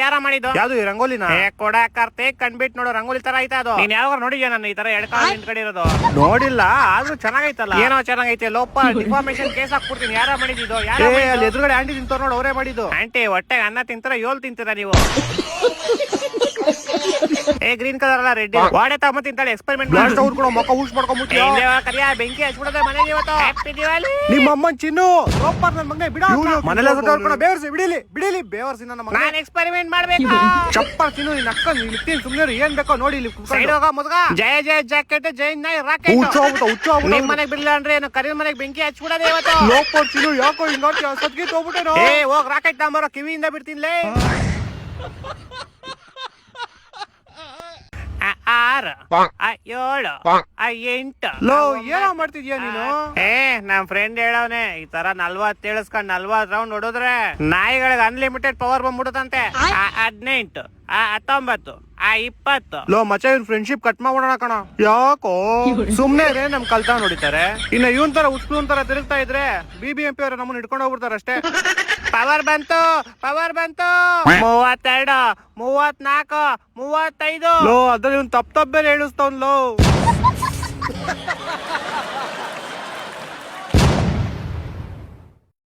ಯಾರ ಮಾಡಿದ್ದು? ಯಾವ್ದು ಈ ರಂಗೋಲಿನ? ಕೊಡಾಕರ್ತೆ ಕಂಡ್ಬಿಟ್ ನೋಡು, ರಂಗೋಲಿ ತರ ಐತಾ ಅದು. ನೀನ್ ಯಾವಾಗ ನೋಡಿದ್ಯಾ ನಾನು ಈ ತರ ಎಡ್ಕಾಲ್ ನಿಂತ್ಕೊಂಡಿರೋದು? ನೋಡಿಲ್ಲ, ಆದ್ರೂ ಚೆನ್ನಾಗೈತಲ್ಲ. ಏನೋ ಚೆನ್ನಾಗೈತೆ. ಲೋಪ ಡಿಫಾರ್ಮೇಶನ್ ಕೇಸ್ ಹಾಕ್ಬಿಡ್ತೀನಿ. ಯಾರ ಮಾಡಿದ್ದು? ಅಲ್ಲಿ ಎದುರುಗಡೆ ಆಂಟಿ ತಿಂತವ್ರು ನೋಡು, ಅವರೇ ಮಾಡಿದ್ದು. ಆಂಟಿ ಹೊಟ್ಟೆಗೆ ಅನ್ನ ತಿಂತಾರ, ಏಳ್ ತಿಂತೀರಾ ನೀವು? ಗ್ರೀನ್ ಕಲರ್ ಅಲ್ಲ, ರೆಡ್. ವಾಡೆ ತಮ್ಮ ತಿಂತಾಳೆ. ಎಕ್ಸ್ಪೆರಿಮೆಂಟ್ ಕೂಡ ಮೊಕ್ಕ ಊಸ್ ಮಾಡ್ಕೊಂಡ್ಬಿಟ್ಟು ಕರಿಯ ಬೆಂಕಿ ಹಚ್ಬಿಡೋದ ಮನೆಗೆ ಇವತ್ತು. ಹ್ಯಾಪಿ ದಿವಾಲಿ. ನಿಮ್ಮ ಅಮ್ಮನ್ ಚಿನ್ನು ಸೂಪರ್. ನನ್ ಮಗನೇ ಬಿಡ, ಮನೆಲ್ಲ ಸುತ್ತೋರ್ಕೊಂಡು ಬೇವರ್ಸಿ ಬಿಡಿಲಿ ಬಿಡಿಲಿ ಬೇವರ್ಸಿ. ನನ್ನ ಮಗ ನಾನು ಎಕ್ಸ್ಪೆರಿಮೆಂಟ್ ಮಾಡ್ಬೇಕು. ಚಪ್ಪಲ್ ಚಿನ್ನು, ನಿನ್ನ ಅಕ್ಕ ನಿಲ್ತೀನಿ ಸುಮ್ಮನೆ. ಏನ್ ಬೇಕೋ ನೋಡಿ ಇಲ್ಲಿ ಸೈಡ್ ಹೋಗ ಮುದ್ಗ. ಜಯ ಜಯ ಜಾಕೆಟ್, ಜೈ ನೈ ರಾಕೆಟ್. ಹುಚ್ಚ ನಿಮ್ ಮನೆಗ್ ಬಿಡ್ಲಿಲ್ಲ ಅಂದ್ರೆ ಏನು ಕರಿಯ ಮನೆಗೆ ಬೆಂಕಿ ಹಚ್ಬಿಡೋದೇ ಇವತ್ತು. ಲೋಪರ್ ಚಿನ್ನು, ಯಾಕೋ ಹಿಂಗ ಸದ್ಗಿ ಹೋಗ್ಬಿಟ್ಟೇನೋ. ಹೋಗ್ ರಾಕೆಟ್ ತಗೊಂಬರೋ, ಕಿವಿಯಿಂದ ಬಿಡ್ತೀನಿ. 6 7 8. ಲೋ ಏನೋ ಮಾಡ್ತಿದ್ಯಾ ನೀನು? ನಮ್ ಫ್ರೆಂಡ್ ಹೇಳವ್ನೆ, ಈ ತರ 40 ಇಳಿಸ್ಕೊಂಡ್ 40 ರೌಂಡ್ ಹೊಡೋದ್ರೆ ನಾಯಿಗಳಿಗೆ ಅನ್ಲಿಮಿಟೆಡ್ ಪವರ್ ಬಂದ್ಬಿಡುತ್ತಂತೆ. 18 19 20. ಲೋ ಮಚ್ಚ, ಇವ್ನ ಫ್ರೆಂಡ್ಶಿಪ್ ಕಟ್ ಮಾಡ್ಬಿಡೋಣ ಕಣ. ಯಾಕೋ ಸುಮ್ನೆ ರೇ ನಮ್ ಕಲ್ತಾ ನೋಡಿತಾರೆ. ಇನ್ನ ಇವನ್ ತರ ಉಸ್ಕೂನ್ ತರ ತಿರುಗ್ತಾ ಇದ್ರೆ BBMP ಅವ್ರ ನಮ್ಮನ್ನ ಹಿಡ್ಕೊಂಡು ಹೋಗ್ಬಿಡ್ತಾರ ಅಷ್ಟೇ. ಪವರ್ ಬಂತು 32 34 35. ಲೋ ಅದ್ರಲ್ಲಿ ಇವ್ನ್ ತಪ್ಪ ಬೇರೆ ಹೇಳಿಸ್ತಾವ್ನ್ ಲೋ.